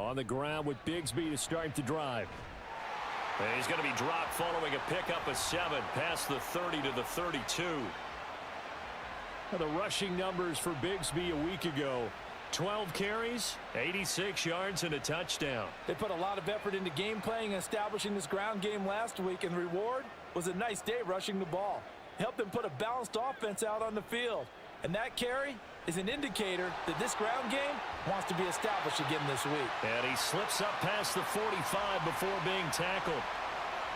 On the ground with Bigsby to start the drive. And he's going to be dropped following a pickup of 7 past the 30 to the 32. The rushing numbers for Bigsby a week ago. 12 carries, 86 yards, and a touchdown. They put a lot of effort into game playing and establishing this ground game last week, and the reward was a nice day rushing the ball. Helped them put a balanced offense out on the field. And that carry is an indicator that this ground game wants to be established again this week. And he slips up past the 45 before being tackled.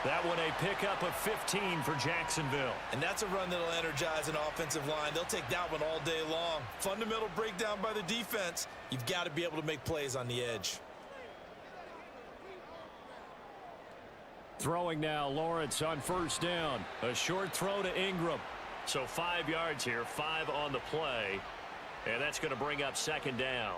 That one a pickup of 15 for Jacksonville. And that's a run that'll energize an offensive line. They'll take that one all day long. Fundamental breakdown by the defense. You've got to be able to make plays on the edge. Throwing now, Lawrence on first down. A short throw to Ingram. So 5 yards here, 5 on the play. And that's going to bring up second down.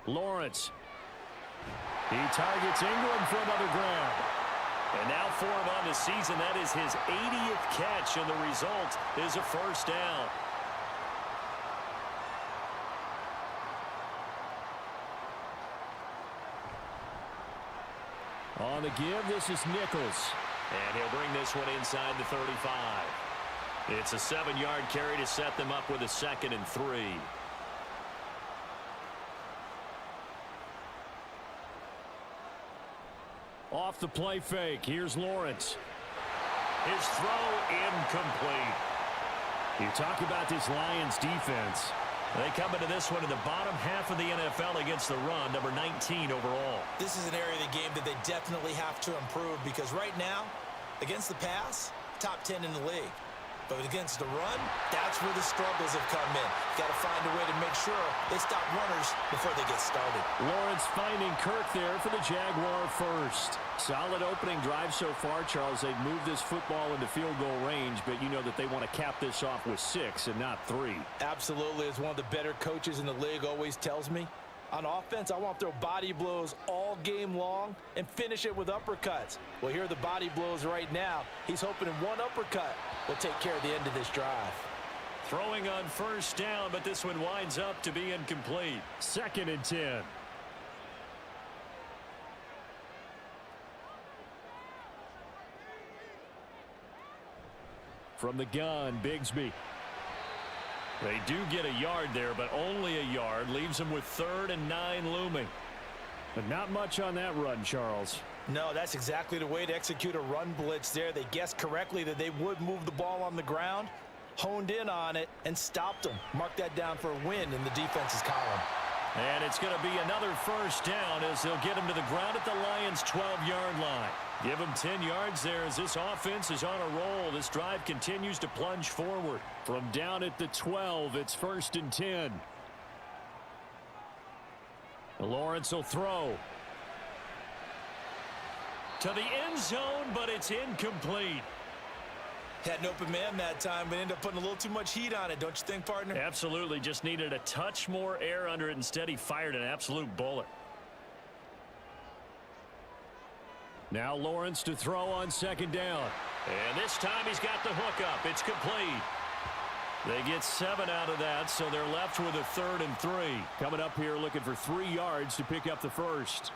Lawrence. He targets Ingram for another grab. And now for him on the season, that is his 80th catch, and the result is a first down. On the give, this is Nichols. And he'll bring this one inside the 35. It's a 7-yard carry to set them up with a 2nd and 3. Off the play fake. Here's Lawrence. His throw incomplete. You talk about this Lions defense. They come into this one in the bottom half of the NFL against the run, number 19 overall. This is an area of the game that they definitely have to improve because right now, against the pass, top 10 in the league. But against the run, that's where the struggles have come in. Got to find a way to make sure they stop runners before they get started. Lawrence finding Kirk there for the Jaguar first. Solid opening drive so far, Charles. They've moved this football into field goal range, but you know that they want to cap this off with 6 and not 3. Absolutely. As one of the better coaches in the league always tells me, on offense, I want to throw body blows all game long and finish it with uppercuts. Well, here are the body blows right now. He's hoping in one uppercut will take care of the end of this drive. Throwing on first down, but this one winds up to be incomplete. 2nd and 10. From the gun, Bigsby. They do get a yard there, but only a yard. Leaves them with 3rd and 9 looming. But not much on that run, Charles. No, that's exactly the way to execute a run blitz there. They guessed correctly that they would move the ball on the ground, honed in on it, and stopped them. Mark that down for a win in the defense's column. And it's going to be another first down as they'll get him to the ground at the Lions' 12-yard line. Give him 10 yards there as this offense is on a roll. This drive continues to plunge forward. From down at the 12, it's 1st and 10. Lawrence will throw. To the end zone, but it's incomplete. Had an open man that time, but ended up putting a little too much heat on it, don't you think, partner? Absolutely. Just needed a touch more air under it. Instead, he fired an absolute bullet. Now Lawrence to throw on 2nd down. And this time he's got the hook up. It's complete. They get 7 out of that, so they're left with a 3rd and 3. Coming up here looking for 3 yards to pick up the first.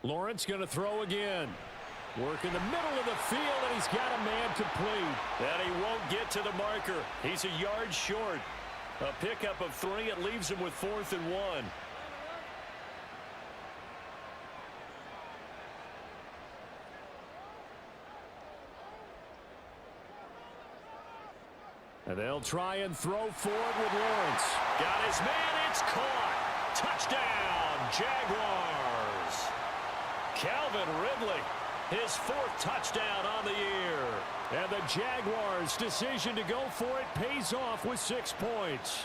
Lawrence going to throw again. Work in the middle of the field, and he's got a man complete. And he won't get to the marker. He's a yard short. A pickup of 3. It leaves him with 4th and 1. And they'll try and throw forward with Lawrence. Got his man. It's caught. Touchdown, Jaguars. Calvin Ridley, his 4th touchdown on the year. And the Jaguars' decision to go for it pays off with 6 points.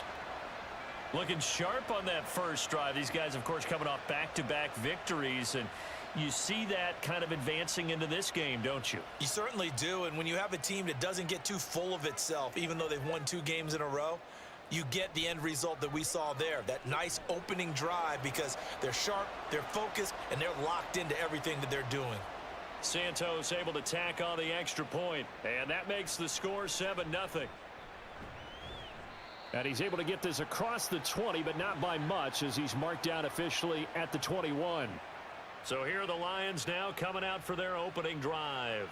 Looking sharp on that first drive. These guys, of course, coming off back-to-back victories, and you see that kind of advancing into this game, don't you? You certainly do, and when you have a team that doesn't get too full of itself, even though they've won 2 games in a row, you get the end result that we saw there, that nice opening drive, because they're sharp, they're focused, and they're locked into everything that they're doing. Santos able to tack on the extra point, and that makes the score 7-0. And he's able to get this across the 20, but not by much, as he's marked down officially at the 21. So here are the Lions now coming out for their opening drive.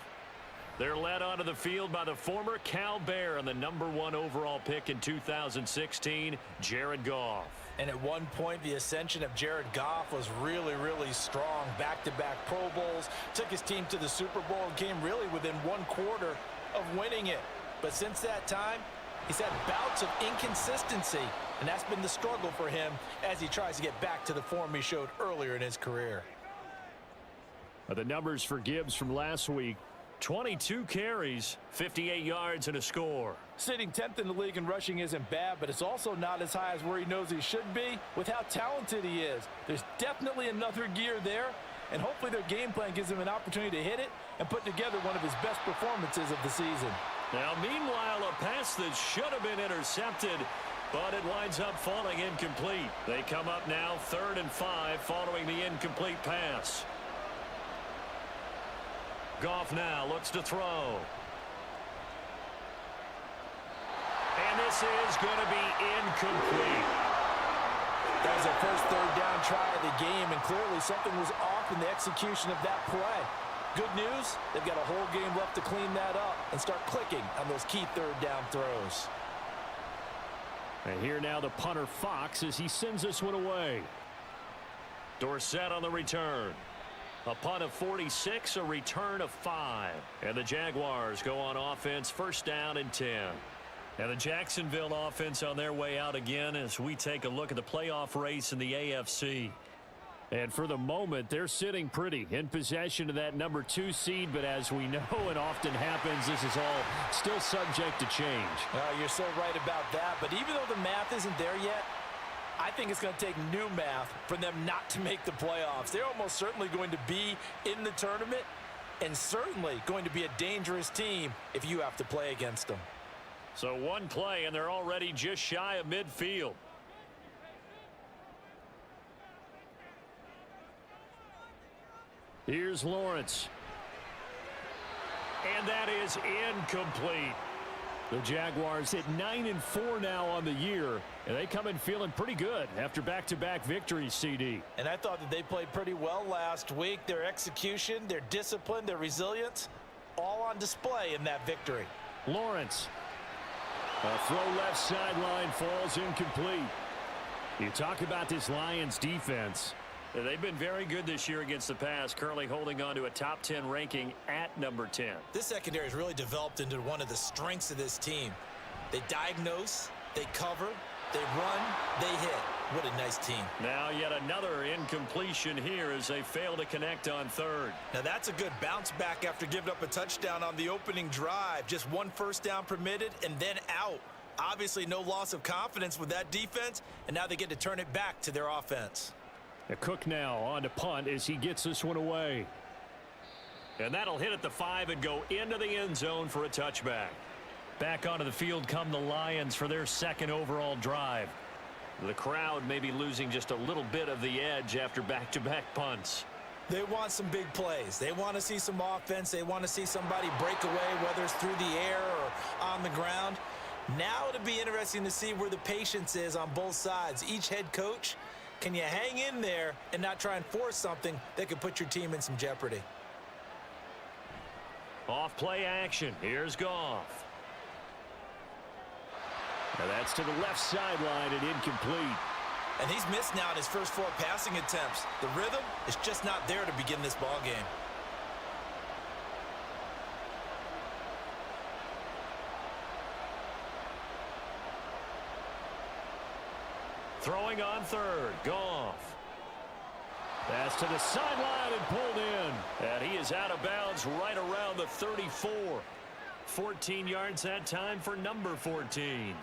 They're led onto the field by the former Cal Bear and the #1 overall pick in 2016, Jared Goff. And at one point, the ascension of Jared Goff was really, really strong. Back-to-back Pro Bowls, took his team to the Super Bowl, and came really within 1/4 of winning it. But since that time, he's had bouts of inconsistency, and that's been the struggle for him as he tries to get back to the form he showed earlier in his career. The numbers for Gibbs from last week: 22 carries, 58 yards, and a score. Sitting 10th in the league in rushing isn't bad, but it's also not as high as where he knows he should be with how talented he is. There's definitely another gear there, and hopefully their game plan gives him an opportunity to hit it and put together one of his best performances of the season. Now, meanwhile, a pass that should have been intercepted, but it winds up falling incomplete. They come up now 3rd and 5 following the incomplete pass. Goff now looks to throw. And this is going to be incomplete. That was their first 3rd down try of the game, and clearly something was off in the execution of that play. Good news, they've got a whole game left to clean that up and start clicking on those key 3rd down throws. And here now the punter Fox as he sends this one away. Dorsett on the return. A punt of 46, a return of 5. And the Jaguars go on offense, 1st down and 10. And the Jacksonville offense on their way out again as we take a look at the playoff race in the AFC. And for the moment, they're sitting pretty in possession of that #2 seed. But as we know and often happens, this is all still subject to change. You're so right about that. But even though the math isn't there yet, I think it's going to take new math for them not to make the playoffs. They're almost certainly going to be in the tournament and certainly going to be a dangerous team if you have to play against them. So one play, and they're already just shy of midfield. Here's Lawrence. And that is incomplete. The Jaguars hit 9-4 now on the year, and they come in feeling pretty good after back-to-back victories, CD. And I thought that they played pretty well last week. Their execution, their discipline, their resilience, all on display in that victory. Lawrence. A throw left sideline, falls incomplete. You talk about this Lions defense. They've been very good this year against the pass, currently holding on to a top 10 ranking at #10. This secondary has really developed into one of the strengths of this team. They diagnose, they cover, they run, they hit. What a nice team. Now yet another incompletion here as they fail to connect on 3rd. Now that's a good bounce back after giving up a touchdown on the opening drive. Just 1 first down permitted and then out. Obviously no loss of confidence with that defense, and now they get to turn it back to their offense. Cook now on to punt as he gets this one away. And that'll hit at the 5 and go into the end zone for a touchback. Back onto the field come the Lions for their 2nd overall drive. The crowd may be losing just a little bit of the edge after back-to-back punts. They want some big plays. They want to see some offense. They want to see somebody break away, whether it's through the air or on the ground. Now it'll be interesting to see where the patience is on both sides. Each head coach, can you hang in there and not try and force something that could put your team in some jeopardy? Off play action. Here's Goff. Now that's to the left sideline and incomplete. And he's missed now in his first 4 passing attempts. The rhythm is just not there to begin this ball game. Throwing on 3rd. Goff. Pass to the sideline and pulled in. And he is out of bounds right around the 34. 14 yards that time for #14.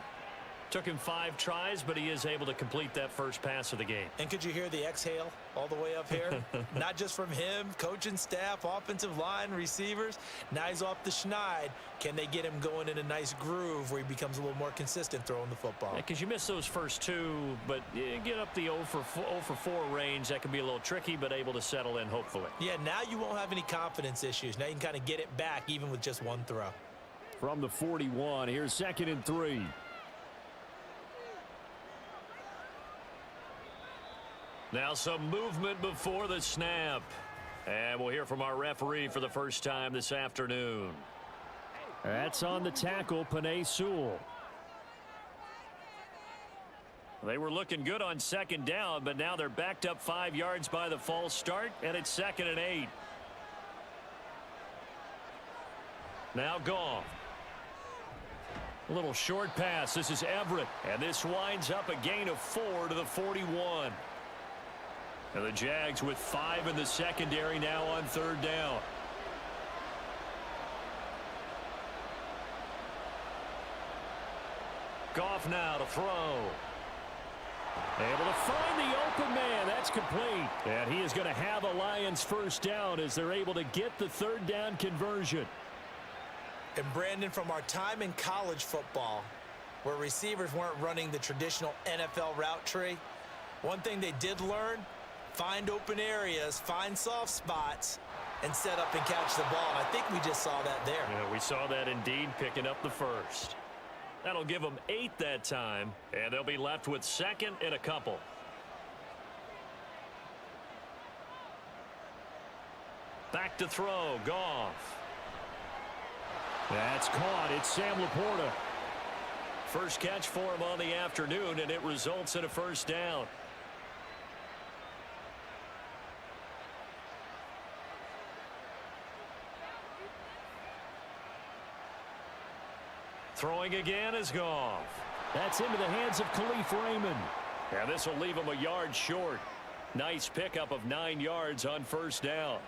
Took him 5 tries, but he is able to complete that first pass of the game. And could you hear the exhale all the way up here? Not just from him, coaching staff, offensive line, receivers. Now he's off the schneid. Can they get him going in a nice groove where he becomes a little more consistent throwing the football? Because you miss those first 2, but you get up the 0 for 4 range. That can be a little tricky, but able to settle in, hopefully. Yeah, now you won't have any confidence issues. Now you can kind of get it back even with just 1 throw. From the 41, here's 2nd and 3. Now some movement before the snap. And we'll hear from our referee for the first time this afternoon. That's on the tackle, Penei Sewell. They were looking good on 2nd down, but now they're backed up 5 yards by the false start, and it's 2nd and 8. Now Goff. A little short pass. This is Everett, and this winds up a gain of 4 to the 41. And the Jags with 5 in the secondary now on 3rd down. Goff now to throw. Able to find the open man. That's complete. And he is going to have a Lions first down as they're able to get the 3rd down conversion. And Brandon, from our time in college football, where receivers weren't running the traditional NFL route tree, one thing they did learn: find open areas, find soft spots, and set up and catch the ball. And I think we just saw that there. Yeah, we saw that indeed, picking up the first. That'll give them 8 that time, and they'll be left with 2nd and a couple. Back to throw, Goff. That's caught. It's Sam Laporta. First catch for him on the afternoon, and it results in a first down. Throwing again is Goff. That's into the hands of Khalif Raymond. And this will leave him a yard short. Nice pickup of 9 yards on first down.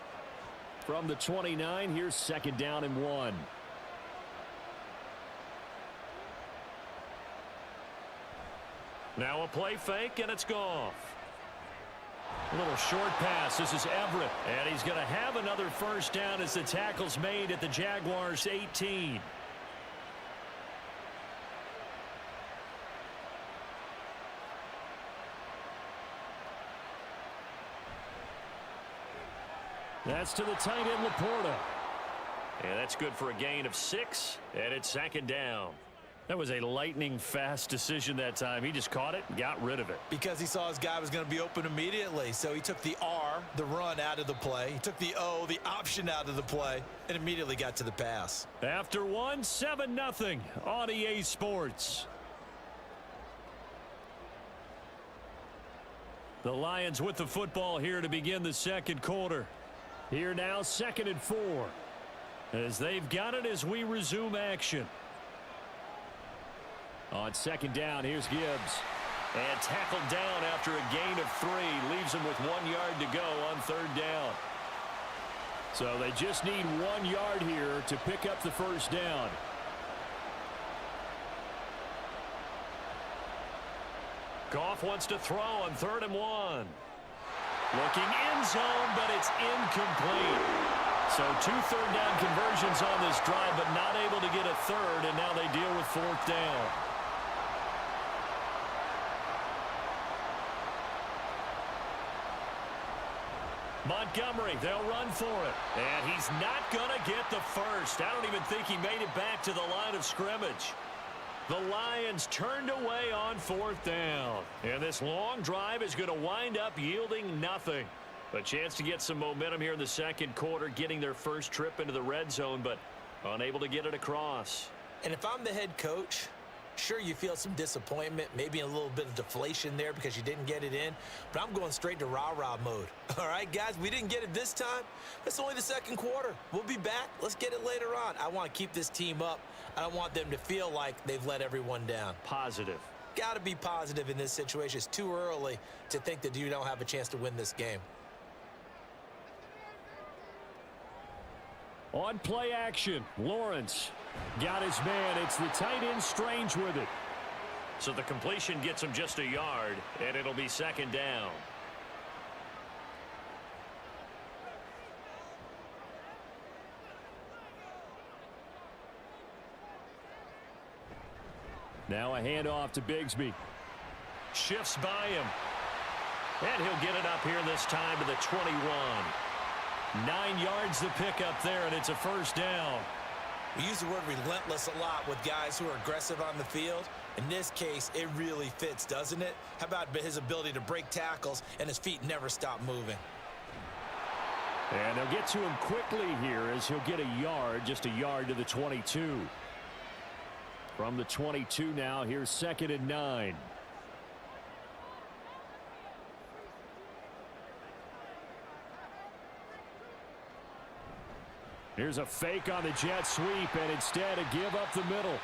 From the 29, here's 2nd down and 1. Now a play fake, and it's Goff. A little short pass. This is Everett. And he's going to have another first down as the tackle's made at the Jaguars' 18. That's to the tight end, Laporta. And that's good for a gain of 6, and it's 2nd down. That was a lightning-fast decision that time. He just caught it and got rid of it. Because he saw his guy was going to be open immediately. So he took the R, the run, out of the play. He took the O, the option, out of the play, and immediately got to the pass. After 1, 7-0 on EA Sports. The Lions with the football here to begin the 2nd quarter. Here now, 2nd and 4. As they've got it as we resume action. On 2nd down, here's Gibbs. And tackled down after a gain of 3. Leaves him with 1 yard to go on 3rd down. So they just need 1 yard here to pick up the first down. Goff wants to throw on 3rd and 1. Looking end zone, but it's incomplete. So 2 third down conversions on this drive, but not able to get a 3rd, and now they deal with 4th down. Montgomery, they'll run for it. And he's not going to get the first. I don't even think he made it back to the line of scrimmage. The Lions turned away on 4th down. And this long drive is going to wind up yielding nothing. A chance to get some momentum here in the 2nd quarter, getting their first trip into the red zone, but unable to get it across. And if I'm the head coach, sure, you feel some disappointment, maybe a little bit of deflation there because you didn't get it in, but I'm going straight to rah-rah mode. All right, guys, we didn't get it this time. That's only the 2nd quarter. We'll be back. Let's get it later on. I want to keep this team up. I don't want them to feel like they've let everyone down. Positive. Got to be positive in this situation. It's too early to think that you don't have a chance to win this game. On play action, Lawrence got his man. It's the tight end Strange with it. So the completion gets him just a yard, and it'll be second down. Now a handoff to Bigsby. Shifts by him. And he'll get it up here this time to the 21. 9 yards to pick up there, and it's a first down. We use the word relentless a lot with guys who are aggressive on the field. In this case, it really fits, doesn't it? How about his ability to break tackles and his feet never stop moving? And they'll get to him quickly here as he'll get a yard, just a yard to the 22. From the 22 now, here's 2nd and 9. Here's a fake on the jet sweep, and instead a give up the middle.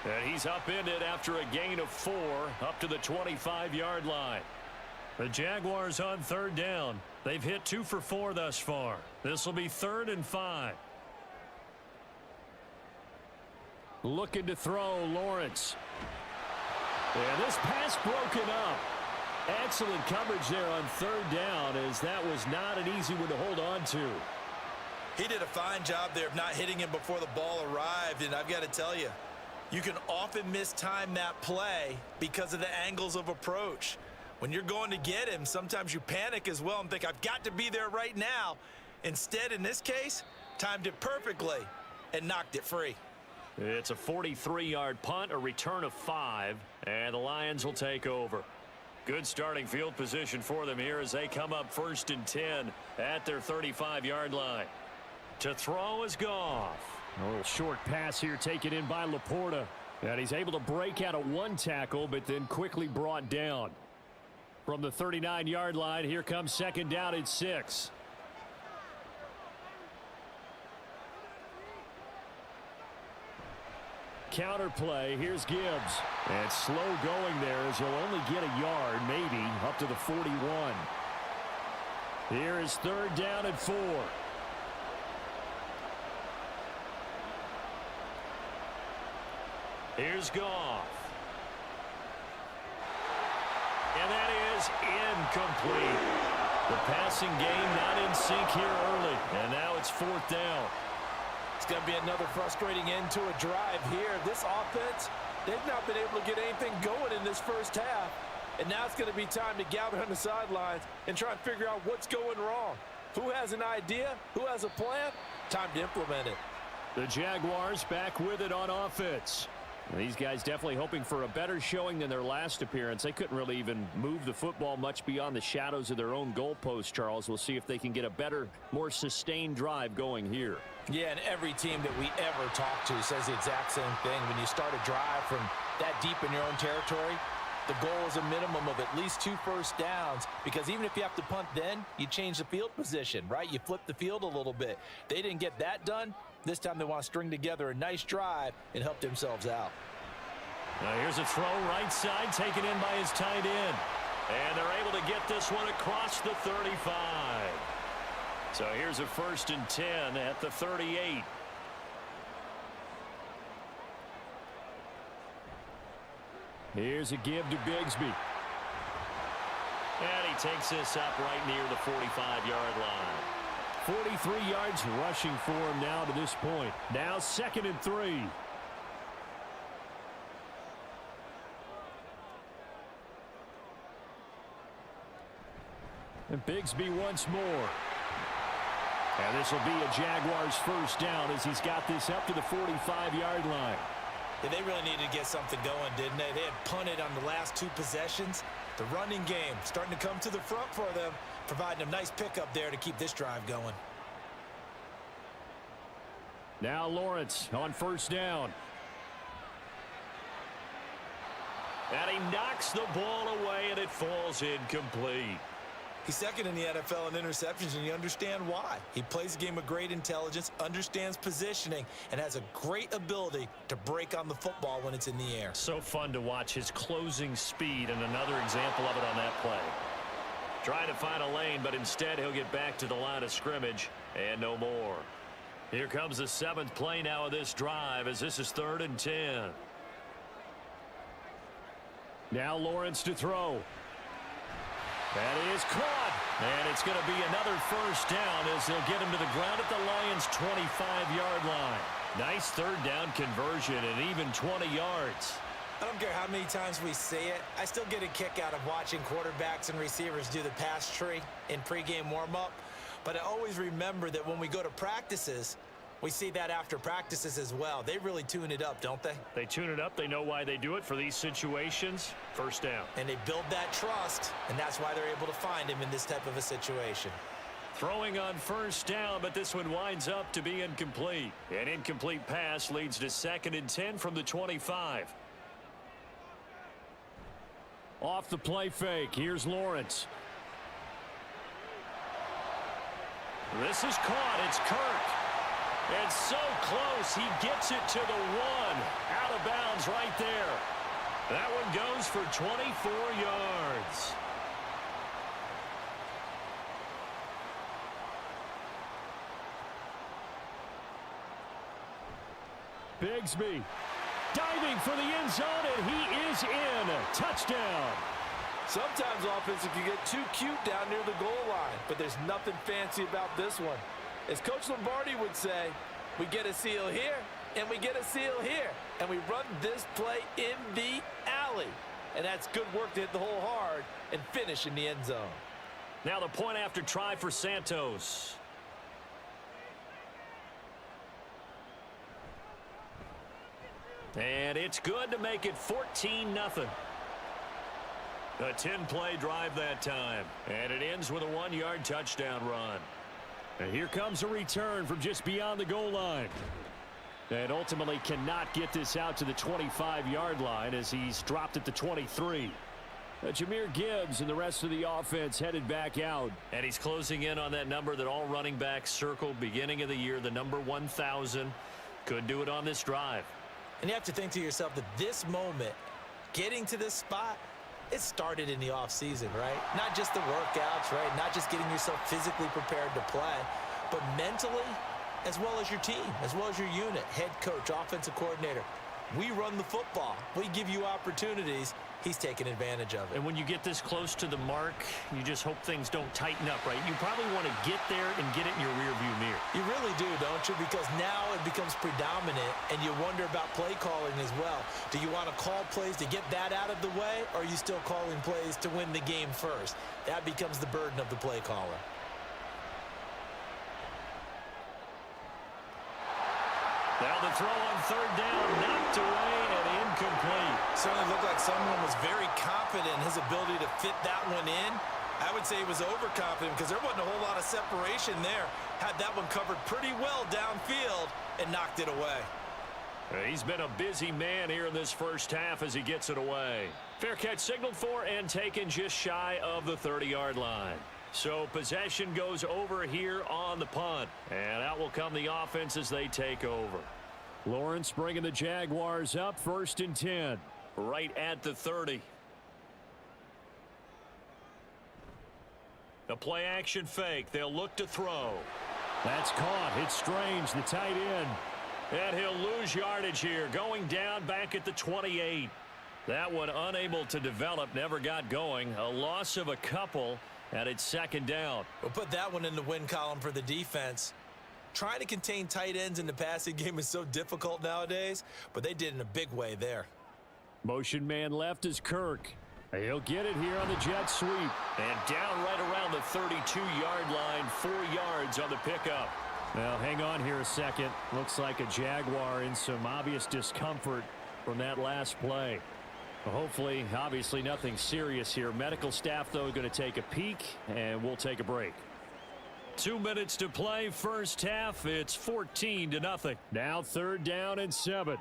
And he's upended after a gain of 4 up to the 25-yard line. The Jaguars on 3rd down. They've hit 2 for 4 thus far. This will be 3rd and 5. Looking to throw, Lawrence. And this pass broken up. Excellent coverage there on 3rd down, as that was not an easy one to hold on to. He did a fine job there of not hitting him before the ball arrived, and I've got to tell you, you can often mistime that play because of the angles of approach. When you're going to get him, sometimes you panic as well and think, I've got to be there right now. Instead, in this case, timed it perfectly and knocked it free. It's a 43-yard punt, a return of 5, and the Lions will take over. Good starting field position for them here as they come up 1st and 10 at their 35-yard line. To throw is Goff. A little short pass here taken in by Laporta. And he's able to break out of 1 tackle, but then quickly brought down. From the 39-yard line, here comes 2nd down and 6. Counter play, here's Gibbs. And slow going there as he'll only get a yard, maybe, up to the 41. Here is 3rd down and 4. Here's Goff. And that is incomplete. The passing game not in sync here early. And now it's 4th down. It's going to be another frustrating end to a drive here. This offense, they've not been able to get anything going in this first half. And now it's going to be time to gather on the sidelines and try and figure out what's going wrong. Who has an idea? Who has a plan? Time to implement it. The Jaguars back with it on offense. These guys definitely hoping for a better showing than their last appearance. They couldn't really even move the football much beyond the shadows of their own goalpost, Charles. We'll see if they can get a better, more sustained drive going here. Yeah, and every team that we ever talk to says the exact same thing. When you start a drive from that deep in your own territory, the goal is a minimum of at least 2 first downs, because even if you have to punt then, you change the field position, right? You flip the field a little bit. They didn't get that done. This time they want to string together a nice drive and help themselves out. Now here's a throw right side taken in by his tight end. And they're able to get this one across the 35. So here's a 1st and 10 at the 38. Here's a give to Bigsby. And he takes this up right near the 45-yard line. 43 yards rushing for him now to this point. Now 2nd and 3. And Bigsby once more. And this will be a Jaguars first down as he's got this up to the 45-yard line. Yeah, they really needed to get something going, didn't they? They had punted on the last 2 possessions. The running game starting to come to the front for them, providing a nice pickup there to keep this drive going. Now Lawrence on 1st down. And he knocks the ball away, and it falls incomplete. He's 2nd in the NFL in interceptions, and you understand why. He plays a game with great intelligence, understands positioning, and has a great ability to break on the football when it's in the air. So fun to watch his closing speed, and another example of it on that play. Trying to find a lane, but instead he'll get back to the line of scrimmage, and no more. Here comes the 7th play now of this drive, as this is 3rd and 10. Now Lawrence to throw. That is caught. And it's going to be another first down as they'll get him to the ground at the Lions' 25-yard line. Nice third down conversion and even 20 yards. I don't care how many times we say it, I still get a kick out of watching quarterbacks and receivers do the pass tree in pregame warm-up. But I always remember that when we go to practices, we see that after practices as well. They really tune it up, don't they? They tune it up. They know why they do it for these situations. First down. And they build that trust, and that's why they're able to find him in this type of a situation. Throwing on first down, but this one winds up to be incomplete. An incomplete pass leads to 2nd and 10 from the 25. Off the play fake. Here's Lawrence. This is caught. It's Kirk. And so close. He gets it to the 1. Out of bounds right there. That one goes for 24 yards. Bigsby diving for the end zone, and he is in. Touchdown. Sometimes offenses can get too cute down near the goal line, but there's nothing fancy about this one. As Coach Lombardi would say, we get a seal here, and we get a seal here, and we run this play in the alley. And that's good work to hit the hole hard and finish in the end zone. Now the point after try for Santos. And it's good to make it 14-0. A 10-play drive that time. And it ends with a 1-yard touchdown run. And here comes a return from just beyond the goal line. And ultimately cannot get this out to the 25-yard line as he's dropped at the 23. Jahmyr Gibbs and the rest of the offense headed back out. And he's closing in on that number that all running backs circled beginning of the year, the number 1,000. Could do it on this drive. And you have to think to yourself that this moment, getting to this spot, it started in the offseason, right? Not just the workouts, right? Not just getting yourself physically prepared to play, but mentally, as well as your team, as well as your unit, head coach, offensive coordinator. We run the football. We give you opportunities. He's taking advantage of it. And when you get this close to the mark, you just hope things don't tighten up, right? You probably want to get there and get it in your rearview mirror. You really do, don't you? Because now it becomes predominant, and you wonder about play calling as well. Do you want to call plays to get that out of the way, or are you still calling plays to win the game first? That becomes the burden of the play caller. Now the throw on third down, knocked away and incomplete. Certainly looked like someone was very confident in his ability to fit that one in. I would say he was overconfident because there wasn't a whole lot of separation there. Had that one covered pretty well downfield and knocked it away. He's been a busy man here in this first half as he gets it away. Fair catch signaled for and taken just shy of the 30-yard line. So possession goes over here on the punt. And out will come the offense as they take over. Lawrence bringing the Jaguars up, 1st and 10. Right at the 30. The play action fake. They'll look to throw. That's caught. It's Strange, the tight end. And he'll lose yardage here. Going down back at the 28. That one unable to develop. Never got going. A loss of a couple. And it's 2nd down. We'll put that one in the win column for the defense. Trying to contain tight ends in the passing game is so difficult nowadays, but they did in a big way there. Motion man left is Kirk. He'll get it here on the jet sweep. And down right around the 32-yard line, 4 yards on the pickup. Well, hang on here a second. Looks like a Jaguar in some obvious discomfort from that last play. Hopefully, obviously nothing serious here. Medical staff, though, going to take a peek, and we'll take a break. 2 minutes to play, first half. It's 14-0. Now 3rd down and 7.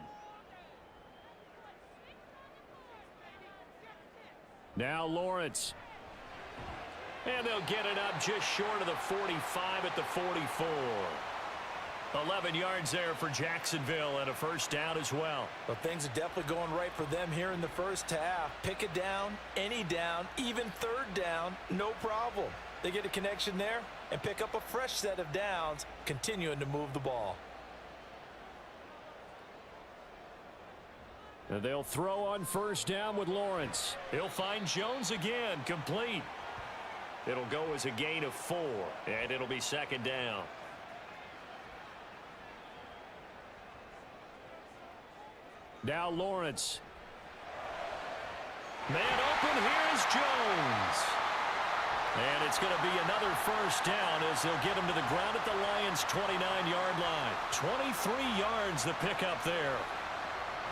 Now Lawrence. And they'll get it up just short of the 45 at the 44. 11 yards there for Jacksonville and a first down as well. But things are definitely going right for them here in the first half. Pick a down, any down, even 3rd down, no problem. They get a connection there and pick up a fresh set of downs, continuing to move the ball. And they'll throw on first down with Lawrence. He'll find Jones again, complete. It'll go as a gain of 4, and it'll be second down. Now Lawrence. Man open, here's Jones. And it's going to be another first down as they'll get him to the ground at the Lions' 29-yard line. 23 yards the pickup there.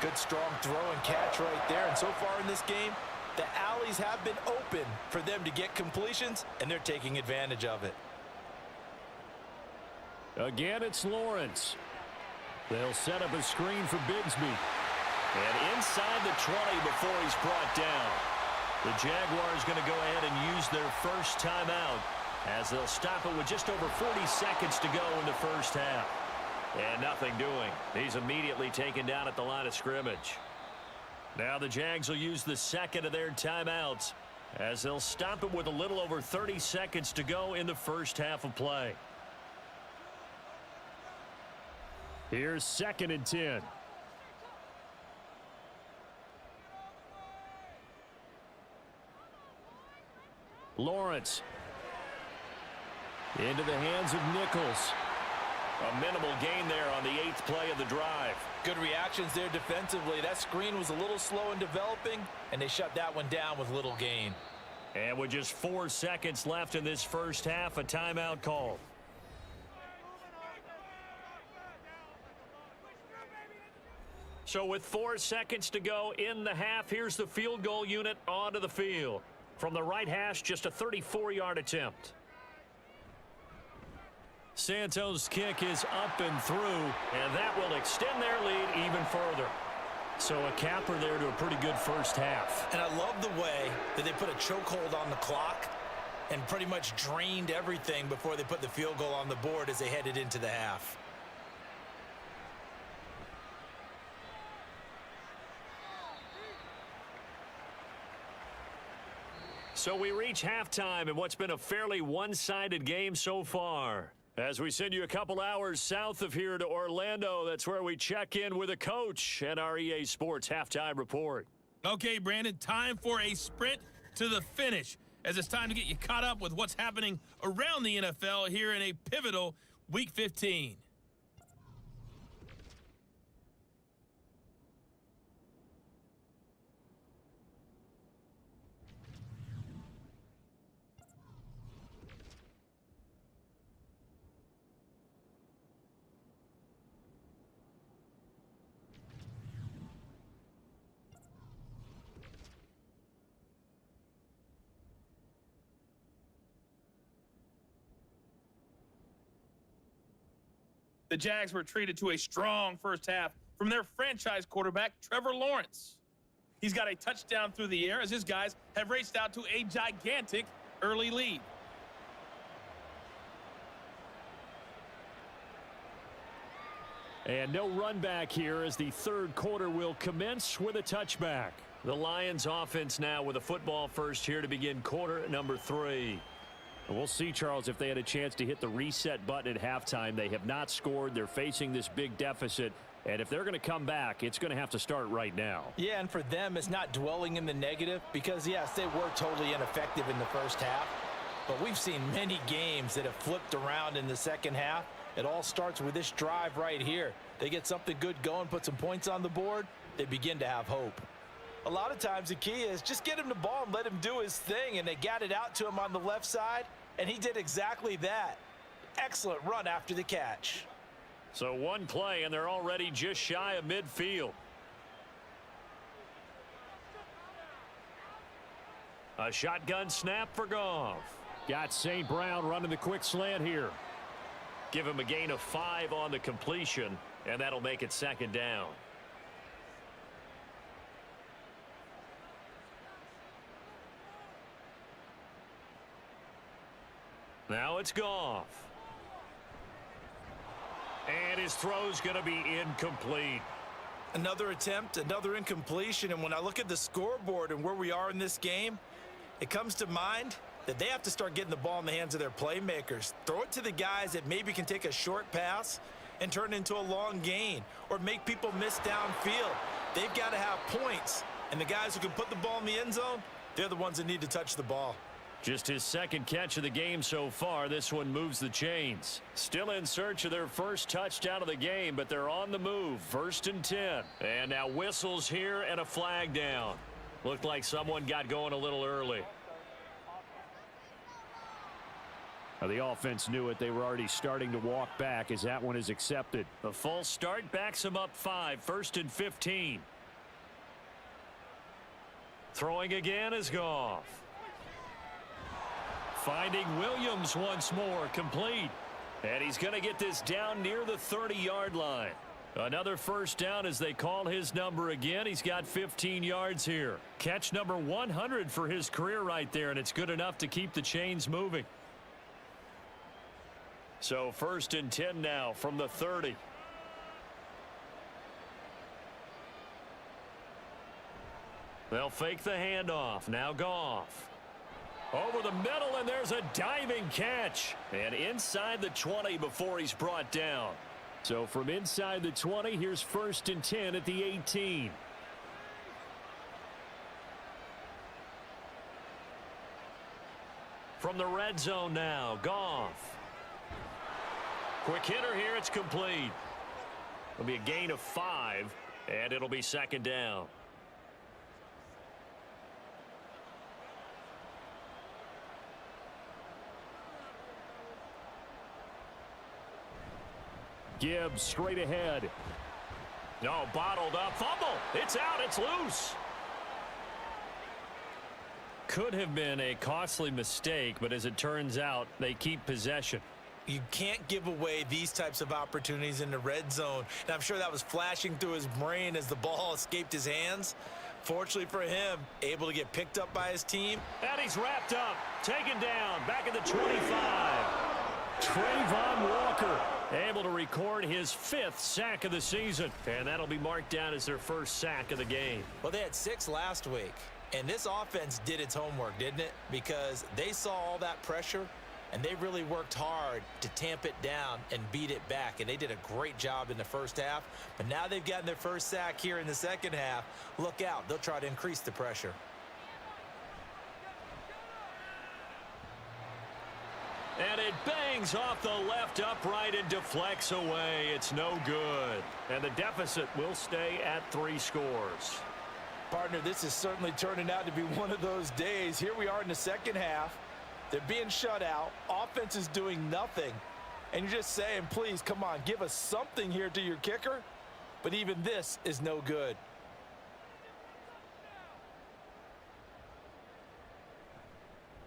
Good strong throw and catch right there. And so far in this game, the alleys have been open for them to get completions, and they're taking advantage of it. Again, it's Lawrence. They'll set up a screen for Bigsby. And inside the 20 before he's brought down. The Jaguars going to go ahead and use their first timeout as they'll stop it with just over 40 seconds to go in the first half. And nothing doing. He's immediately taken down at the line of scrimmage. Now the Jags will use the second of their timeouts as they'll stop it with a little over 30 seconds to go in the first half of play. Here's 2nd and 10. Lawrence. Into the hands of Nichols. A minimal gain there on the 8th play of the drive. Good reactions there defensively. That screen was a little slow in developing, and they shut that one down with little gain. And with just 4 seconds left in this first half, a timeout called. So with 4 seconds to go in the half, here's the field goal unit onto the field. From the right hash, just a 34-yard attempt. Santos' kick is up and through, and that will extend their lead even further. So a capper there to a pretty good first half. And I love the way that they put a chokehold on the clock and pretty much drained everything before they put the field goal on the board as they headed into the half. So we reach halftime in what's been a fairly one-sided game so far. As we send you a couple hours south of here to Orlando, that's where we check in with a coach at our EA Sports Halftime Report. Okay, Brandon, time for a sprint to the finish, as it's time to get you caught up with what's happening around the NFL here in a pivotal Week 15. The Jags were treated to a strong first half from their franchise quarterback, Trevor Lawrence. He's got a touchdown through the air as his guys have raced out to a gigantic early lead. And no run back here as the third quarter will commence with a touchback. The Lions offense now with a football first here to begin quarter number 3. And we'll see, Charles, if they had a chance to hit the reset button at halftime. They have not scored. They're facing this big deficit. And if they're going to come back, it's going to have to start right now. Yeah, and for them, it's not dwelling in the negative because, yes, they were totally ineffective in the first half. But we've seen many games that have flipped around in the second half. It all starts with this drive right here. They get something good going, put some points on the board, they begin to have hope. A lot of times the key is just get him the ball and let him do his thing, and they got it out to him on the left side, and he did exactly that. Excellent run after the catch. So one play, and they're already just shy of midfield. A shotgun snap for Goff. Got St. Brown running the quick slant here. Give him a gain of 5 on the completion, and that'll make it second down. Now it's Goff. And his throw's going to be incomplete. Another attempt, another incompletion, and when I look at the scoreboard and where we are in this game, it comes to mind that they have to start getting the ball in the hands of their playmakers. Throw it to the guys that maybe can take a short pass and turn it into a long gain or make people miss downfield. They've got to have points. And the guys who can put the ball in the end zone, they're the ones that need to touch the ball. Just his second catch of the game so far. This one moves the chains. Still in search of their first touchdown of the game, but they're on the move. 1st and 10. And now whistles here and a flag down. Looked like someone got going a little early. Now, the offense knew it. They were already starting to walk back as that one is accepted. The false start backs him up 5. 1st and 15. Throwing again is Goff. Finding Williams once more, complete. And he's going to get this down near the 30-yard line. Another first down as they call his number again. He's got 15 yards here. Catch number 100 for his career right there, and it's good enough to keep the chains moving. So 1st and 10 now from the 30. They'll fake the handoff. Now Goff. Over the middle, and there's a diving catch. And inside the 20 before he's brought down. So from inside the 20, here's 1st and 10 at the 18. From the red zone now, Goff. Quick hitter here, it's complete. It'll be a gain of 5, and it'll be 2nd down. Gibbs straight ahead. No, bottled up. Fumble. It's out. It's loose. Could have been a costly mistake, but as it turns out, they keep possession. You can't give away these types of opportunities in the red zone. And I'm sure that was flashing through his brain as the ball escaped his hands. Fortunately for him, able to get picked up by his team. And he's wrapped up. Taken down. Back at the 25. Trayvon Walker able to record his 5th sack of the season. And that'll be marked down as their first sack of the game. Well, they had 6 last week. And this offense did its homework, didn't it? Because they saw all that pressure, and they really worked hard to tamp it down and beat it back. And they did a great job in the first half. But now they've gotten their first sack here in the second half. Look out. They'll try to increase the pressure. And it bangs off the left upright and deflects away. It's no good. And the deficit will stay at 3 scores. Partner, this is certainly turning out to be one of those days. Here we are in the second half. They're being shut out. Offense is doing nothing. And you're just saying, please, come on, give us something here to your kicker. But even this is no good.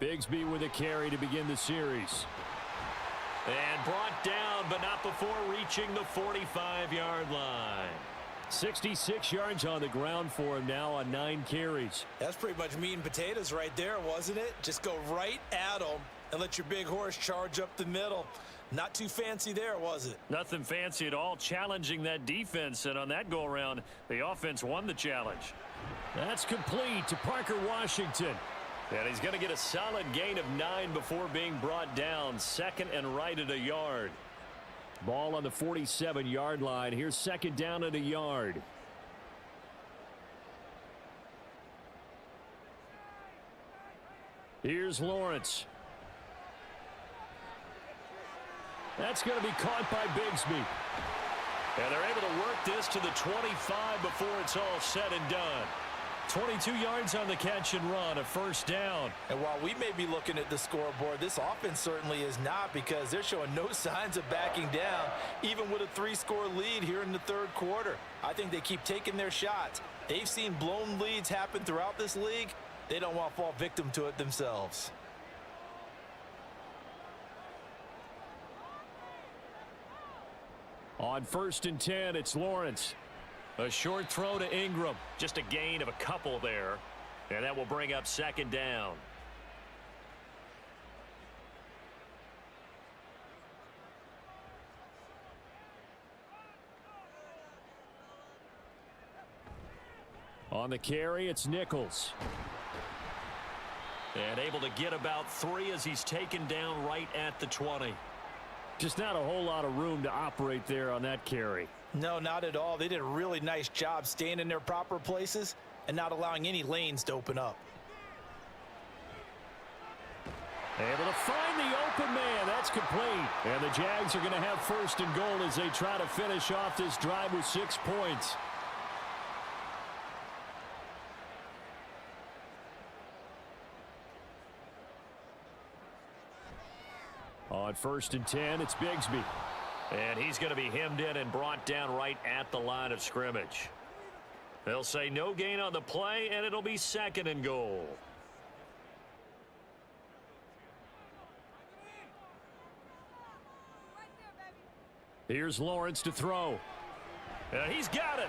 Bigsby with a carry to begin the series. And brought down, but not before reaching the 45-yard line. 66 yards on the ground for him now on 9 carries. That's pretty much meat and potatoes right there, wasn't it? Just go right at them and let your big horse charge up the middle. Not too fancy there, was it? Nothing fancy at all, challenging that defense. And on that go-around, the offense won the challenge. That's complete to Parker Washington. And he's going to get a solid gain of 9 before being brought down. 2nd and right at a yard. Ball on the 47-yard line. Here's 2nd down at a yard. Here's Lawrence. That's going to be caught by Bigsby. And they're able to work this to the 25 before it's all said and done. 22 yards on the catch and run, a 1st down. And while we may be looking at the scoreboard, this offense certainly is not, because they're showing no signs of backing down, even with a 3-score lead here in the 3rd quarter. I think they keep taking their shots. They've seen blown leads happen throughout this league. They don't want to fall victim to it themselves. On 1st and 10, it's Lawrence. A short throw to Ingram. Just a gain of a couple there. And that will bring up 2nd down. On the carry, it's Nichols. And able to get about 3 as he's taken down right at the 20. Just not a whole lot of room to operate there on that carry. No, not at all. They did a really nice job staying in their proper places and not allowing any lanes to open up. Able to find the open man. That's complete. And the Jags are going to have first and goal as they try to finish off this drive with 6 points. On 1st and 10, it's Bigsby. And he's going to be hemmed in and brought down right at the line of scrimmage. They'll say no gain on the play, and it'll be 2nd and goal. Here's Lawrence to throw. And he's got it.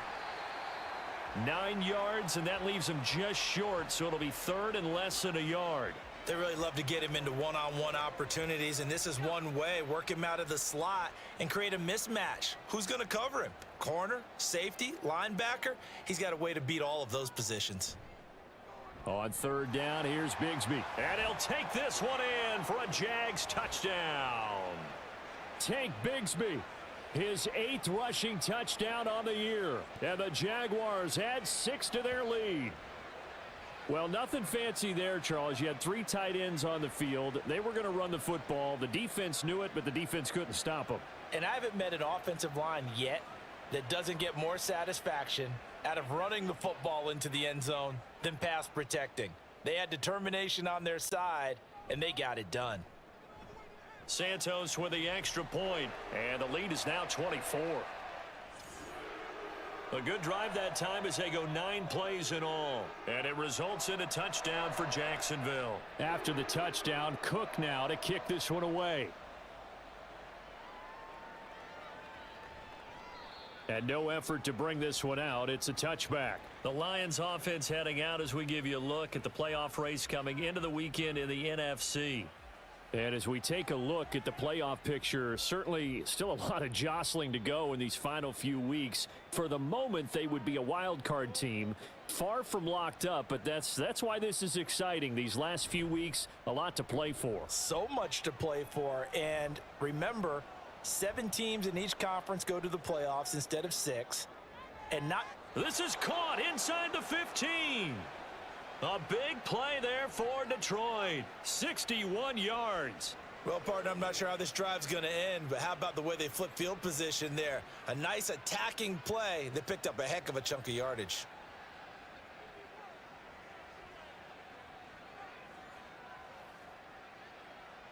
9 yards, and that leaves him just short, so it'll be 3rd and less than a yard. They really love to get him into one-on-one opportunities, and this is one way. Work him out of the slot and create a mismatch. Who's going to cover him? Corner, safety, linebacker? He's got a way to beat all of those positions. On 3rd down, here's Bigsby. And he'll take this one in for a Jags touchdown. Tank Bigsby, his 8th rushing touchdown on the year. And the Jaguars add 6 to their lead. Well, nothing fancy there, Charles. You had 3 tight ends on the field. They were going to run the football. The defense knew it, but the defense couldn't stop them. And I haven't met an offensive line yet that doesn't get more satisfaction out of running the football into the end zone than pass protecting. They had determination on their side, and they got it done. Santos with the extra point, and the lead is now 24. A good drive that time as they go 9 plays in all. And it results in a touchdown for Jacksonville. After the touchdown, Cook now to kick this one away. And no effort to bring this one out. It's a touchback. The Lions offense heading out as we give you a look at the playoff race coming into the weekend in the NFC. And as we take a look at the playoff picture, certainly still a lot of jostling to go in these final few weeks. For the moment, they would be a wild card team, far from locked up, but that's why this is exciting. These last few weeks, a lot to play for. So much to play for, and remember, 7 teams in each conference go to the playoffs instead of 6, and not... This is caught inside the 15. A big play there for Detroit. 61 yards. Well, partner, I'm not sure how this drive's going to end, but how about the way they flip field position there? A nice attacking play that picked up a heck of a chunk of yardage.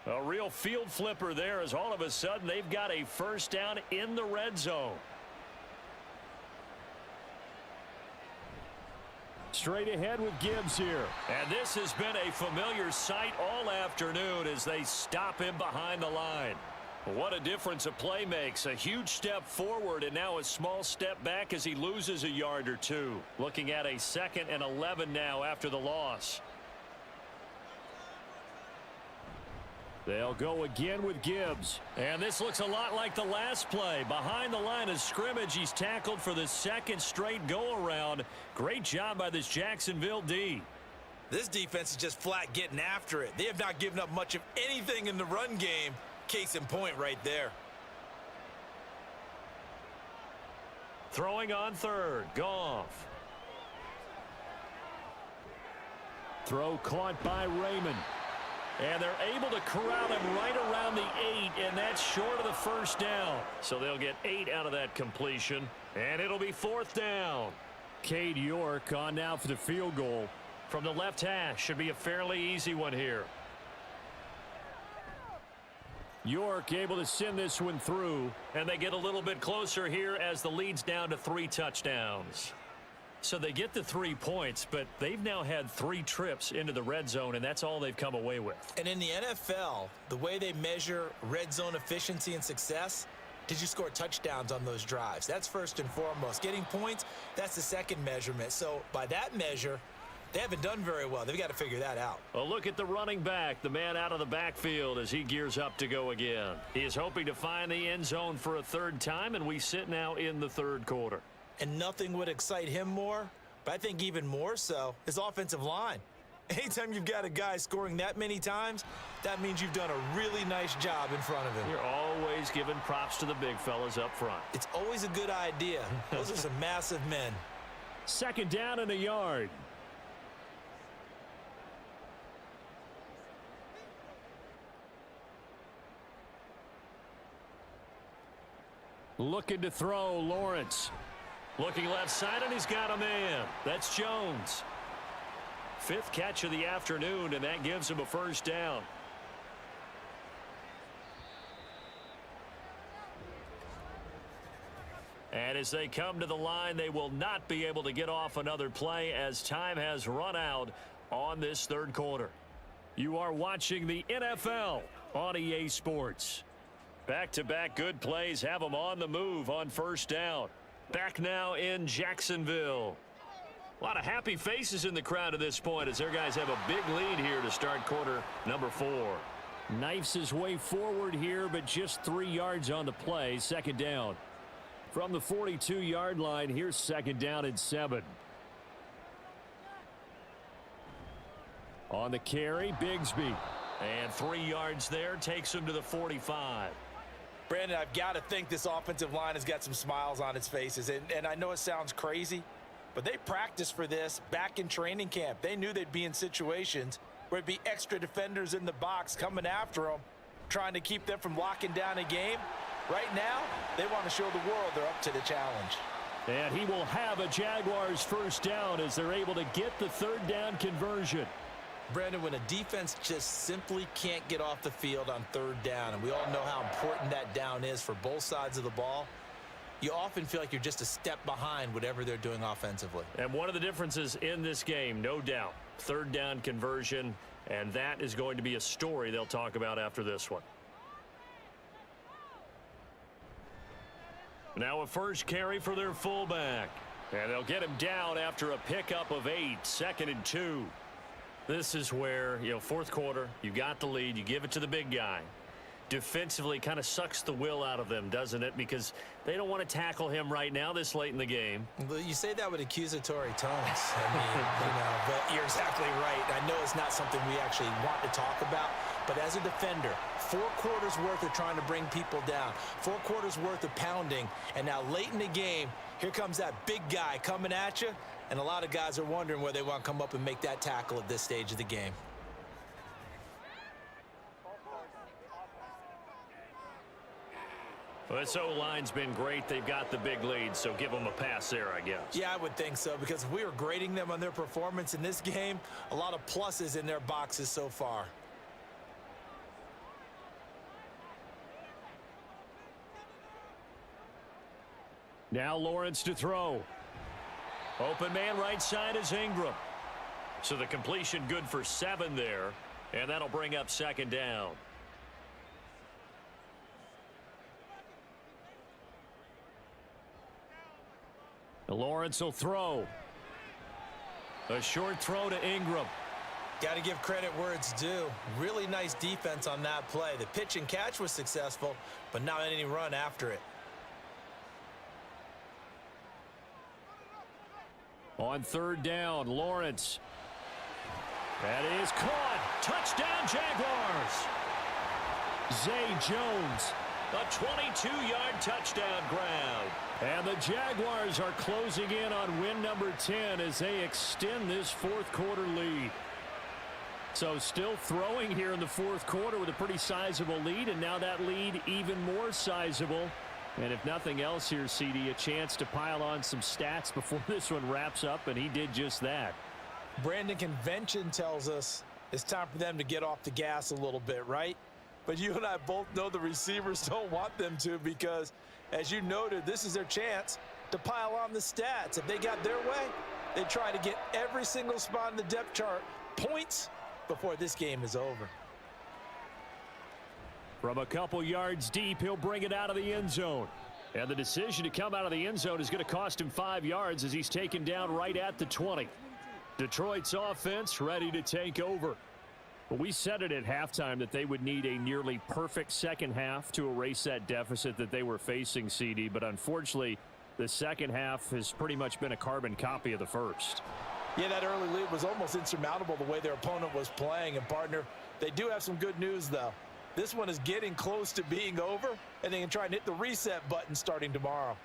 A real field flipper there as all of a sudden they've got a first down in the red zone. Straight ahead with Gibbs here. And this has been a familiar sight all afternoon as they stop him behind the line. What a difference a play makes. A huge step forward and now a small step back as he loses a yard or 2. Looking at a 2nd and 11 now after the loss. They'll go again with Gibbs. And this looks a lot like the last play. Behind the line of scrimmage, he's tackled for the 2nd straight go-around. Great job by this Jacksonville D. This defense is just flat getting after it. They have not given up much of anything in the run game. Case in point right there. Throwing on 3rd, Goff. Throw caught by Raymond. And they're able to corral him right around the 8, and that's short of the first down. So they'll get 8 out of that completion, and it'll be 4th down. Cade York on now for the field goal. From the left hash, should be a fairly easy one here. York able to send this one through. And they get a little bit closer here as the lead's down to 3 touchdowns. So they get the 3 points, but they've now had 3 trips into the red zone, and that's all they've come away with. And in the NFL, the way they measure red zone efficiency and success, did you score touchdowns on those drives? That's first and foremost. Getting points, that's the second measurement. So by that measure, they haven't done very well. They've got to figure that out. A look at the running back, the man out of the backfield as he gears up to go again. He is hoping to find the end zone for a 3rd time, and we sit now in the 3rd quarter. And nothing would excite him more, but I think even more so, his offensive line. Anytime you've got a guy scoring that many times, that means you've done a really nice job in front of him. You're always giving props to the big fellas up front. It's always a good idea. Those are some massive men. Second down and a yard. Looking to throw, Lawrence. Looking left side, and he's got a man. That's Jones. Fifth catch of the afternoon, and that gives him a first down. And as they come to the line, they will not be able to get off another play as time has run out on this third quarter. You are watching the NFL on EA Sports. Back-to-back good plays have them on the move on first down. Back now in Jacksonville. A lot of happy faces in the crowd at this point as their guys have a big lead here to start quarter number 4. Knifes his way forward here, but just 3 yards on the play. Second down. From the 42-yard line, here's second down and 7. On the carry, Bigsby. And 3 yards there takes him to the 45. Brandon, I've got to think this offensive line has got some smiles on its faces. And I know it sounds crazy, but they practiced for this back in training camp. They knew they'd be in situations where it'd be extra defenders in the box coming after them, trying to keep them from locking down a game. Right now, they want to show the world they're up to the challenge. And he will have a Jaguars first down as they're able to get the third down conversion. Brandon, when a defense just simply can't get off the field on third down, and we all know how important that down is for both sides of the ball, you often feel like you're just a step behind whatever they're doing offensively. And one of the differences in this game, no doubt, third down conversion, and that is going to be a story they'll talk about after this one. Now a first carry for their fullback. And they'll get him down after a pickup of 8, 2nd and 2. This is where, fourth quarter, you got the lead, you give it to the big guy. Defensively kind of sucks the will out of them, doesn't it? Because they don't want to tackle him right now this late in the game. You say that with accusatory tones. I mean, but you're exactly right. I know it's not something we actually want to talk about, but as a defender, 4 quarters worth of trying to bring people down, 4 quarters worth of pounding, and now late in the game, here comes that big guy coming at you, and a lot of guys are wondering whether they want to come up and make that tackle at this stage of the game. Well, this O-line's been great. They've got the big lead, so give them a pass there, I guess. Yeah, I would think so, because if we were grading them on their performance in this game, a lot of pluses in their boxes so far. Now Lawrence to throw. Open man right side is Ingram. So the completion good for 7 there, and that'll bring up second down. Lawrence will throw. A short throw to Ingram. Got to give credit where it's due. Really nice defense on that play. The pitch and catch was successful, but not any run after it. On third down, Lawrence. That is caught. Touchdown, Jaguars. Zay Jones. A 22-yard touchdown grab. And the Jaguars are closing in on win number 10 as they extend this fourth quarter lead. So still throwing here in the fourth quarter with a pretty sizable lead, and now that lead even more sizable. And if nothing else here, CD, a chance to pile on some stats before this one wraps up, and he did just that. Brandon, convention tells us it's time for them to get off the gas a little bit, right? But you and I both know the receivers don't want them to, because, as you noted, this is their chance to pile on the stats. If they got their way, they try to get every single spot in the depth chart points before this game is over. From a couple yards deep, he'll bring it out of the end zone. And the decision to come out of the end zone is going to cost him 5 yards as he's taken down right at the 20. Detroit's offense ready to take over. But we said it at halftime that they would need a nearly perfect second half to erase that deficit that they were facing, CD. But unfortunately, the second half has pretty much been a carbon copy of the first. Yeah, that early lead was almost insurmountable the way their opponent was playing. And, partner, they do have some good news, though. This one is getting close to being over, and they can try and hit the reset button starting tomorrow.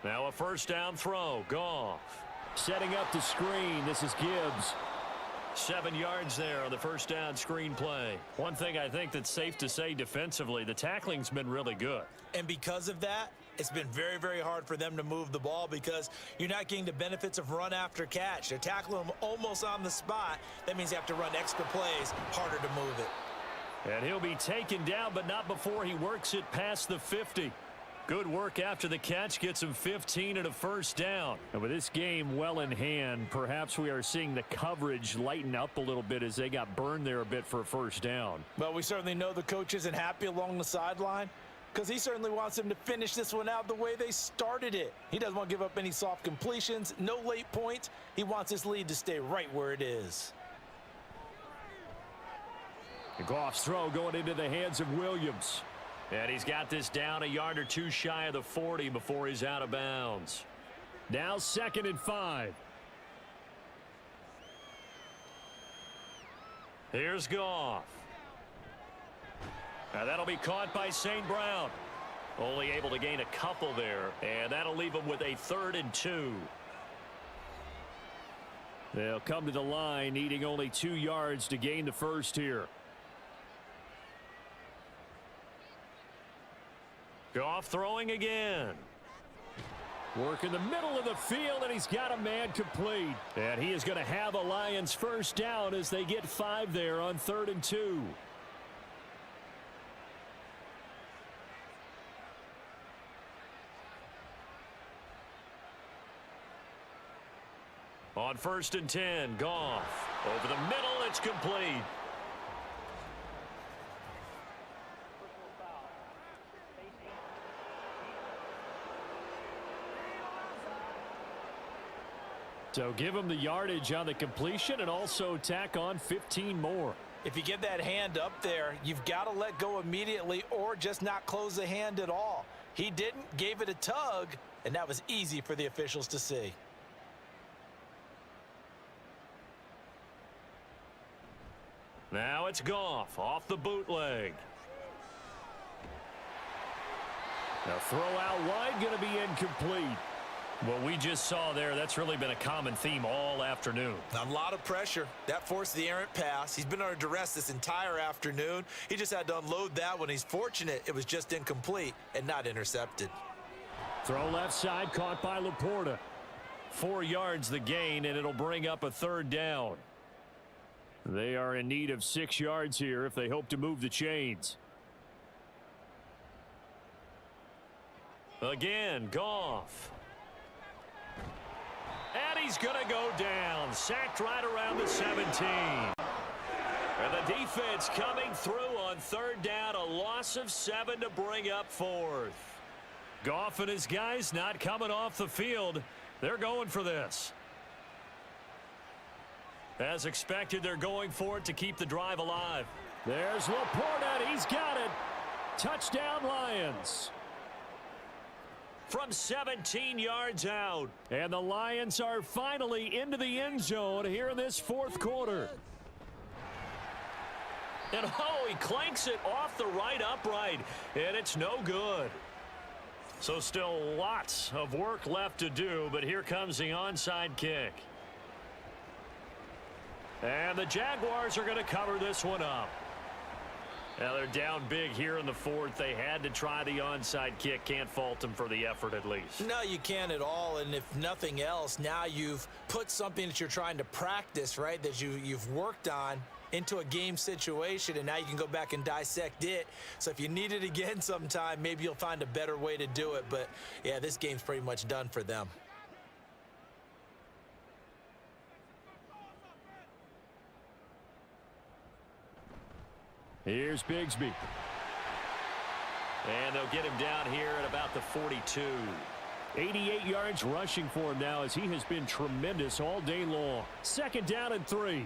Now a first down throw. Goff. Setting up the screen. This is Gibbs. 7 yards there on the first down screen play. One thing I think that's safe to say defensively, the tackling's been really good. And because of that, it's been very, very hard for them to move the ball because you're not getting the benefits of run after catch. They're tackling them almost on the spot. That means you have to run extra plays, harder to move it. And he'll be taken down, but not before he works it past the 50. Good work after the catch, gets him 15 and a first down. And with this game well in hand, perhaps we are seeing the coverage lighten up a little bit as they got burned there a bit for a first down. Well, we certainly know the coach isn't happy along the sideline because he certainly wants them to finish this one out the way they started it. He doesn't want to give up any soft completions, no late points. He wants his lead to stay right where it is. Goff's throw going into the hands of Williams. And he's got this down a yard or two shy of the 40 before he's out of bounds. Now 2nd and 5. Here's Goff. Now that'll be caught by St. Brown. Only able to gain a couple there, and that'll leave him with a 3rd and 2. They'll come to the line, needing only 2 yards to gain the first here. Goff throwing again. Work in the middle of the field, and he's got a man complete. And he is going to have a Lions first down as they get 5 there on 3rd and 2. On 1st and 10, Goff. Over the middle, it's complete. So give him the yardage on the completion and also tack on 15 more. If you get that hand up there, you've got to let go immediately or just not close the hand at all. He didn't, gave it a tug, and that was easy for the officials to see. Now it's Goff off the bootleg. Now throw out wide, going to be incomplete. What we just saw there, that's really been a common theme all afternoon. A lot of pressure. That forced the errant pass. He's been under duress this entire afternoon. He just had to unload that one. He's fortunate it was just incomplete and not intercepted. Throw left side, caught by Laporta. 4 yards the gain, and it'll bring up a 3rd down. They are in need of 6 yards here if they hope to move the chains. Again, Goff. And he's going to go down. Sacked right around the 17. And the defense coming through on 3rd down. A loss of 7 to bring up 4th. Goff and his guys not coming off the field. They're going for this. As expected, they're going for it to keep the drive alive. There's Laporta. He's got it. Touchdown, Lions. From 17 yards out. And the Lions are finally into the end zone here in this 4th quarter. And oh, he clanks it off the right upright, and it's no good. So still lots of work left to do, but here comes the onside kick. And the Jaguars are going to cover this one up. Now they're down big here in the 4th. They had to try the onside kick. Can't fault them for the effort at least. No, you can't at all. And if nothing else, now you've put something that you're trying to practice, right, that you've worked on into a game situation, and now you can go back and dissect it. So if you need it again sometime, maybe you'll find a better way to do it. But, yeah, this game's pretty much done for them. Here's Bigsby. And they'll get him down here at about the 42. 88 yards rushing for him now as he has been tremendous all day long. 2nd down and 3.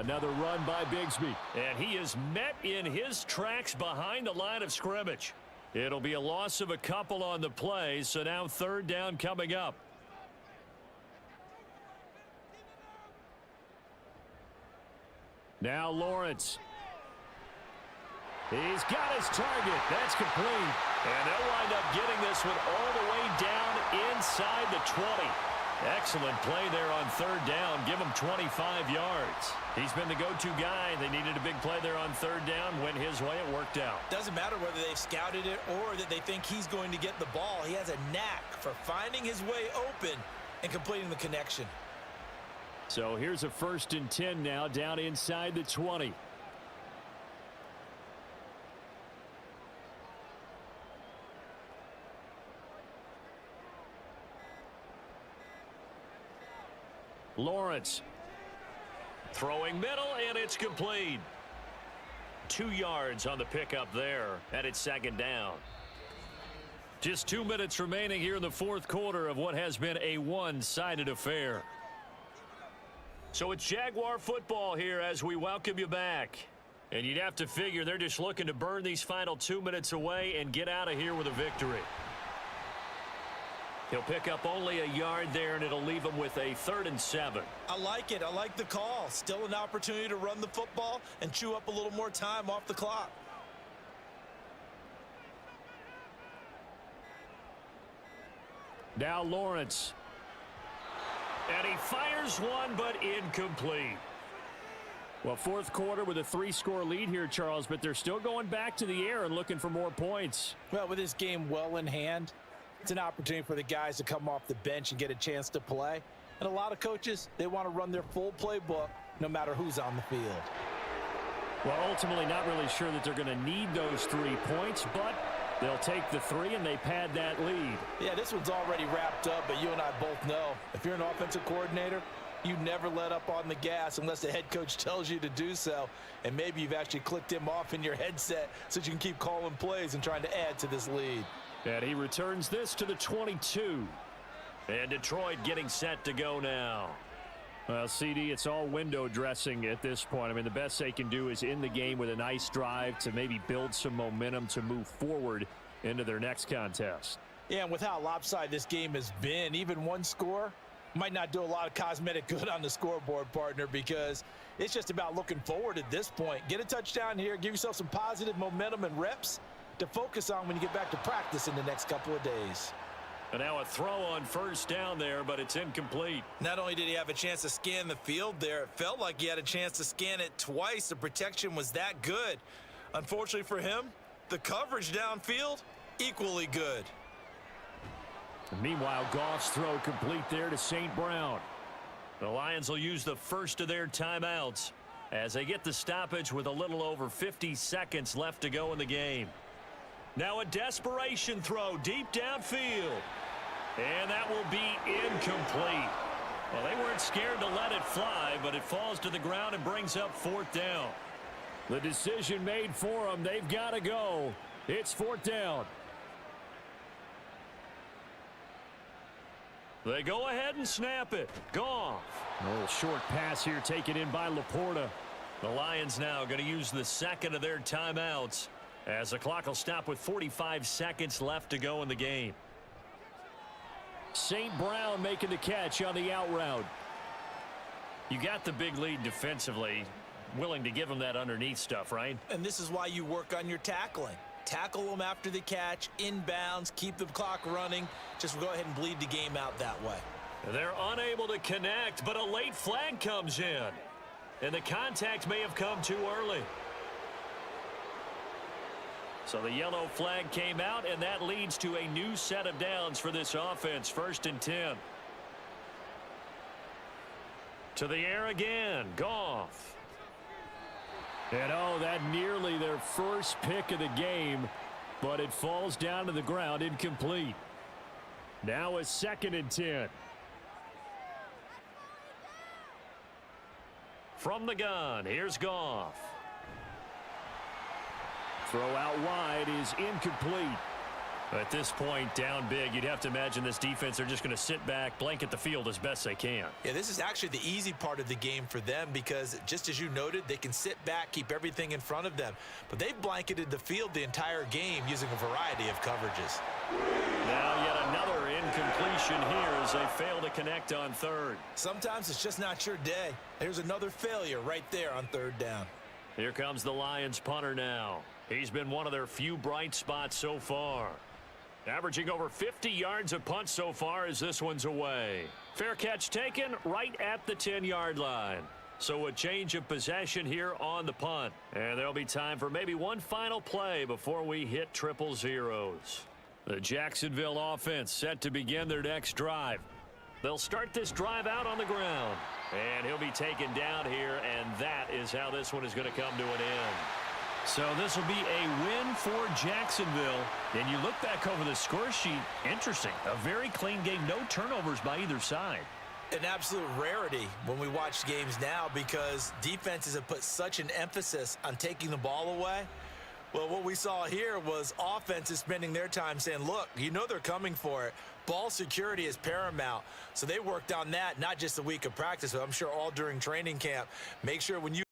Another run by Bigsby. And he is met in his tracks behind the line of scrimmage. It'll be a loss of a couple on the play, so now third down coming up. Now Lawrence. He's got his target. That's complete. And they'll wind up getting this one all the way down inside the 20. Excellent play there on third down. Give him 25 yards. He's been the go-to guy. They needed a big play there on third down. Went his way. It worked out. Doesn't matter whether they've scouted it or that they think he's going to get the ball. He has a knack for finding his way open and completing the connection. So here's a 1st and 10 now down inside the 20. Lawrence. Throwing middle, and it's complete. 2 yards on the pickup there, and it's second down. Just 2 minutes remaining here in the fourth quarter of what has been a one-sided affair. So it's Jaguar football here as we welcome you back. And you'd have to figure they're just looking to burn these final 2 minutes away and get out of here with a victory. He'll pick up only a yard there, and it'll leave him with a 3rd and 7. I like it. I like the call. Still an opportunity to run the football and chew up a little more time off the clock. Now Lawrence. And he fires one, but incomplete. Well, fourth quarter with a 3-score lead here, Charles, but they're still going back to the air and looking for more points. Well, with this game well in hand, it's an opportunity for the guys to come off the bench and get a chance to play. And a lot of coaches, they want to run their full playbook no matter who's on the field. Well, ultimately not really sure that they're going to need those 3 points, but they'll take the 3 and they pad that lead. Yeah, this one's already wrapped up, but you and I both know if you're an offensive coordinator, you never let up on the gas unless the head coach tells you to do so. And maybe you've actually clicked him off in your headset so you can keep calling plays and trying to add to this lead. And he returns this to the 22. And Detroit getting set to go now. Well, CD, it's all window dressing at this point. I mean, the best they can do is end the game with a nice drive to maybe build some momentum to move forward into their next contest. Yeah, and with how lopsided this game has been, even one score might not do a lot of cosmetic good on the scoreboard, partner, because it's just about looking forward at this point. Get a touchdown here, give yourself some positive momentum and reps to focus on when you get back to practice in the next couple of days. And now a throw on first down there, but it's incomplete. Not only did he have a chance to scan the field there, it felt like he had a chance to scan it twice. The protection was that good. Unfortunately for him, the coverage downfield, equally good. And meanwhile, Goff's throw complete there to St. Brown. The Lions will use the first of their timeouts as they get the stoppage with a little over 50 seconds left to go in the game. Now a desperation throw deep downfield. And that will be incomplete. Well, they weren't scared to let it fly, but it falls to the ground and brings up 4th down. The decision made for them. They've got to go. It's 4th down. They go ahead and snap it. Goff. A little short pass here taken in by Laporta. The Lions now going to use the second of their timeouts as the clock will stop with 45 seconds left to go in the game. St. Brown making the catch on the out route. You got the big lead defensively. Willing to give them that underneath stuff, right? And this is why you work on your tackling. Tackle them after the catch, inbounds, keep the clock running. Just go ahead and bleed the game out that way. They're unable to connect, but a late flag comes in. And the contact may have come too early. So the yellow flag came out, and that leads to a new set of downs for this offense. 1st and 10. To the air again. Goff. And oh, that nearly their first pick of the game, but it falls down to the ground incomplete. Now a 2nd and 10. From the gun, here's Goff. Throw out wide is incomplete. At this point, down big, you'd have to imagine this defense are just going to sit back, blanket the field as best they can. Yeah, this is actually the easy part of the game for them because, just as you noted, they can sit back, keep everything in front of them. But they've blanketed the field the entire game using a variety of coverages. Now yet another incompletion here as they fail to connect on third. Sometimes it's just not your day. There's another failure right there on third down. Here comes the Lions punter now. He's been one of their few bright spots so far. Averaging over 50 yards a punt so far as this one's away. Fair catch taken right at the 10-yard line. So a change of possession here on the punt. And there'll be time for maybe one final play before we hit triple zeros. The Jacksonville offense set to begin their next drive. They'll start this drive out on the ground. And he'll be taken down here, and that is how this one is going to come to an end. So this will be a win for Jacksonville. And you look back over the score sheet, interesting. A very clean game, no turnovers by either side. An absolute rarity when we watch games now because defenses have put such an emphasis on taking the ball away. Well, what we saw here was offenses spending their time saying, look, you know they're coming for it. Ball security is paramount. So they worked on that, not just a week of practice, but I'm sure all during training camp. Make sure when you